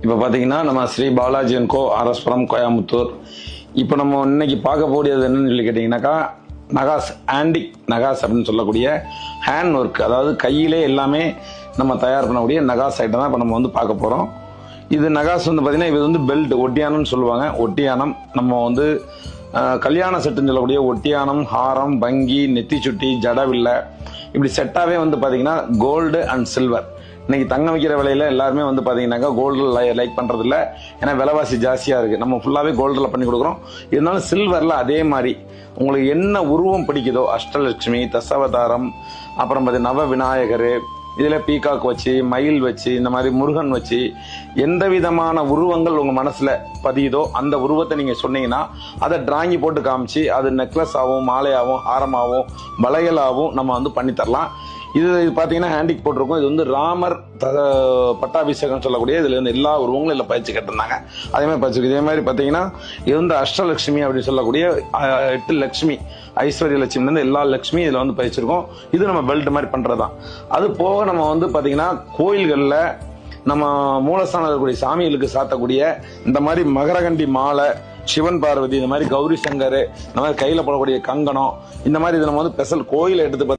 இப்போ பார்த்தீங்கன்னா நம்ம ஸ்ரீ பாலாஜி அண்ட் கோ ஆர்எஸ்புரம் கோயம்புத்தூர். இப்போ நம்ம இன்னைக்கு பார்க்க போடியது என்னன்னு சொல்லி கேட்டிங்கன்னாக்கா நகாஸ், ஆன்டிக் நகாஸ் அப்படின்னு சொல்லக்கூடிய ஹேண்ட் ஒர்க், அதாவது கையிலே எல்லாமே நம்ம தயார் பண்ணக்கூடிய நகாஸ் ஐட்டம் தான் இப்போ நம்ம வந்து பார்க்க போகிறோம். இது நகாஸ் வந்து பார்த்தீங்கன்னா இது வந்து பெல்ட், ஒட்டியானம்னு சொல்லுவாங்க. ஒட்டியானம் நம்ம வந்து கல்யாண செட்டுன்னு சொல்லக்கூடிய ஒட்டியானம், ஹாரம், பங்கி, நெத்தி சுட்டி, ஜடவில்லை, இப்படி செட்டாகவே வந்து பார்த்தீங்கன்னா கோல்டு அண்ட் சில்வர். இன்னைக்கு தங்கம் வைக்கிற விலையில எல்லாருமே வந்து பாத்தீங்கன்னாக்கா கோல்டு லைக் பண்றது இல்ல, ஏன்னா விலைவாசி ஜாஸ்தியா இருக்கு. நம்ம ஃபுல்லாவே கோல்டுல பண்ணி கொடுக்குறோம். இருந்தாலும் சில்வர்ல அதே மாதிரி உங்களுக்கு என்ன உருவம் பிடிக்குதோ, அஷ்டலட்சுமி, தசாவதாரம், அப்புறம் நவ விநாயகர், இதுல பீகாக் வச்சு, மயில் வச்சு, இந்த மாதிரி முருகன் வச்சு, எந்த விதமான உருவங்கள் உங்க மனசுல பதியுதோ அந்த உருவத்தை நீங்க சொன்னீங்கன்னா அதை டிராயிங் போட்டு காமிச்சு அது நெக்லஸ் ஆகும், மாலையாகவும், ஹாரமாகவும், வளையலாகவும் நம்ம வந்து பண்ணி தரலாம். இது பாத்தீங்கன்னா ஹேண்டிக் போட்டிருக்கோம். இது வந்து ராமர் பட்டாபிஷேகம் சொல்லக்கூடிய இதுல இருந்து எல்லா உருவங்களும் இல்ல பயிற்சி கேட்டிருந்தாங்க. அதே மாதிரி பயிற்சி. இதே மாதிரி பாத்தீங்கன்னா இது வந்து அஷ்டலட்சுமி அப்படின்னு சொல்லக்கூடிய 8 லட்சுமி, ஐஸ்வர்ய லட்சுமி இருந்து எல்லா லட்சுமி இதுல வந்து பயிற்சிருக்கோம். இது நம்ம பெல்ட் மாதிரி பண்றதுதான். அது போக நம்ம வந்து பாத்தீங்கன்னா கோயில்கள்ல நம்ம மூலஸ்தானம் இருக்கக்கூடிய சாமிகளுக்கு சாத்தக்கூடிய இந்த மாதிரி மகரகண்டி மாலை, சிவன் பார்வதி, இந்த மாதிரி கௌரி சங்கர், இந்த மாதிரி கையில போடக்கூடிய கங்கணம், இந்த மாதிரி இதை நம்ம வந்து ஸ்பெஷல் கோயில எடுத்து